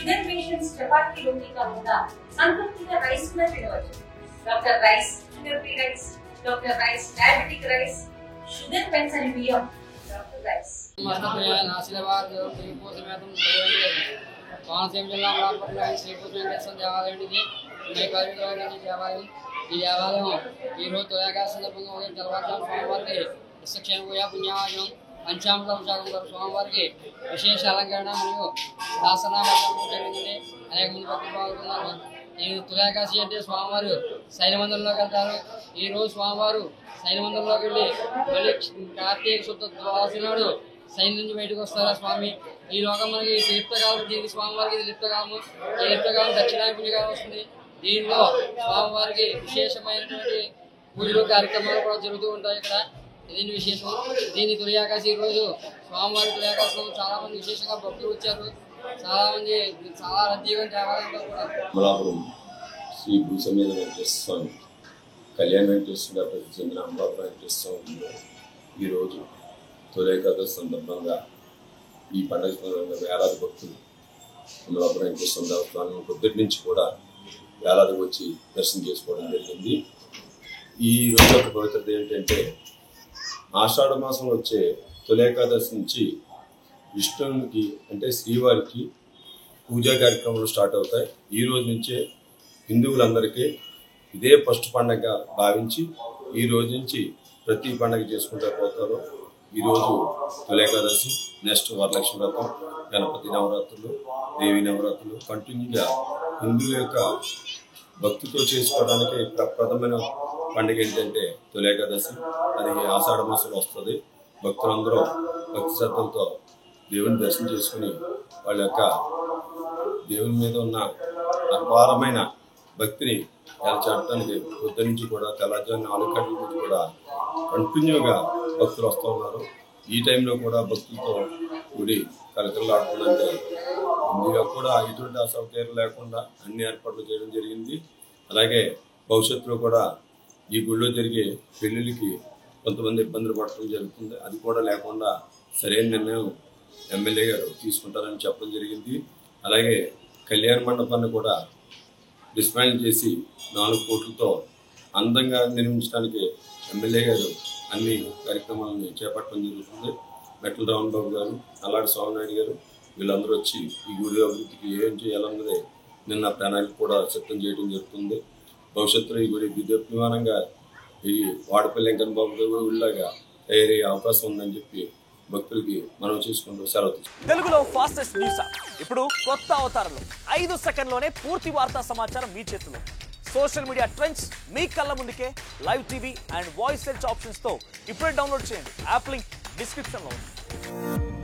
Sugar patients చపాతీలోకి కాకుండా సంతృప్తిగా రైస్ కూడా తినవచ్చు. Doctor rice, sugar free rice, doctor rice, diabetic rice, sugar పెంచని బియ్యం, డాక్టర్ రైస్. ఆశీర్వాద్ కోనసీమ జిల్లా అమలాపురంలో శ్రీకృష్ణ వెంకటేశ్వర దేవాలయానికి దేవాలయం. ఈ దేవాలయం ఈరోజు తొలగాల సందర్భంగా ఉదయం తెల్లవారుజాము స్వామివారికి విశ్వక్షేమ పుణ్యాయం పంచామృతం స్వామివారికి విశేష అలంకరణ మరియు శాసనాలు జరిగింది. అనేక మంది భక్తులు పాల్గొన్నారు. ఈ తులాకాశి అంటే స్వామివారు శైలమందిరంలోకి వెళ్తారు. ఈ రోజు స్వామివారు శైలమందిరంలోకి వెళ్ళి మళ్ళీ కార్తీక శుద్ధ ద్వాదశి నాడు సైన్ నుంచి బయటకు వస్తారు స్వామి. ఈ లోకం మనకి లిప్తకాలం, దీనికి స్వామివారికి ఇది లిప్తకాలము. ఈ లిప్తకాలం దక్షిణాయ పుణ్యకాలం వస్తుంది. దీనిలో స్వామివారికి విశేషమైనటువంటి పూజలు కార్యక్రమాలు కూడా జరుగుతూ ఉంటాయి. ఇక్కడ దీని విశేషం. దీని తొలియాకాశి రోజు స్వామివారి తొలియాకాశంలో చాలా మంది విశేషంగా భక్తులు వచ్చారు. చాలా మంది చాలా రద్దీగా దేవాలయంలో కూడా. అమలాపురం శ్రీ భూసమేత వెంకటేశ్వర స్వామి కళ్యాణ వెంకటేశ్వర ప్రతి చెందిన అమలాపురం వెంకటేశ్వర స్వామి ఈరోజు తొలి ఏకాదశి సందర్భంగా ఈ పండుగ సందర్భంగా వేలాది భక్తులు అమలాపురం వెంకటేశ్వర దేవస్థానం పొద్దుటి నుంచి కూడా వేలాది వచ్చి దర్శనం చేసుకోవడం జరిగింది. ఈ రోజు ఒక పవిత్రత ఏంటంటే ఆషాఢ మాసం వచ్చే తొలి ఏకాదశి నుంచి విష్ణువునికి అంటే శ్రీవారికి పూజా కార్యక్రమాలు స్టార్ట్ అవుతాయి. ఈ రోజు నుంచే హిందువులందరికీ ఇదే ఫస్ట్ పండగ భావించి ఈ రోజు నుంచి ప్రతి పండగ చేసుకుంటూ పోతారు. ఈరోజు తొలి ఏకాదశి, నెక్స్ట్ వరలక్ష్మి వ్రతం, గణపతి నవరాత్రులు, దేవి నవరాత్రులు కంటిన్యూగా హిందువుల యొక్క భక్తితో చేసుకోవడానికి ప్రథమైన పండుగ ఏంటంటే తొలి ఏకాదశి. అది ఆషాఢ మాసంలో వస్తుంది. భక్తులందరూ భక్తి శ్రద్ధలతో దేవుని దర్శనం చేసుకుని వాళ్ళ యొక్క దేవుని మీద ఉన్న అపారమైన భక్తిని చాటడానికి పొద్దు నుంచి కూడా తెల్లజాము 4 గంటల నుంచి కూడా కంటిన్యూగా భక్తులు వస్తూ ఉన్నారు. ఈ టైంలో కూడా భక్తులతో గుడి కలకలలాడుతుందంటే ఇందులో కూడా ఎటువంటి అసౌకర్యం లేకుండా అన్ని ఏర్పాట్లు చేయడం జరిగింది. అలాగే భవిష్యత్తులో కూడా ఈ గుడిలో జరిగే పెళ్లిళ్ళకి కొంతమంది ఇబ్బందులు పడటం జరుగుతుంది. అది కూడా లేకుండా సరైన నిర్ణయం ఎమ్మెల్యే గారు తీసుకుంటారని చెప్పడం జరిగింది. అలాగే కళ్యాణ మండపాన్ని కూడా డిస్మాంటిల్ చేసి 4 కోట్లతో అందంగా నిర్మించడానికి ఎమ్మెల్యే గారు అన్ని కార్యక్రమాలను చేపట్టడం జరుగుతుంది. మెట్ల రామబాబు గారు, అల్లాడి స్వామినాయుడు గారు వీళ్ళందరూ వచ్చి ఈ గుడి అభివృద్ధికి ఏం చేయాలన్నది నిన్న ప్రణాళిక కూడా సిద్ధం చేయడం జరుగుతుంది. భవిష్యత్తులో ఈ గుడి విద్యుత్మానంగా ఈ వాడపల్లి వెంకన్న బాబు గారు గుడిలాగా తయారయ్యే అవకాశం ఉందని చెప్పి భక్తులకి మనం చేసుకుంటూ సెలవు. తెలుగులో ఫాస్టెస్ట్ న్యూస్ ఇప్పుడు కొత్త అవతారంలో 5 సెకండ్లోనే పూర్తి వార్తా సమాచారం మీ చేతిలో. సోషల్ మీడియా ట్రెండ్స్ మీ కళ్ళ ముందుకే live TV and voice search options తో ఇప్పుడే డౌన్లోడ్ చేయండి. యాప్ లింక్ డిస్క్రిప్షన్ లో ఉంది.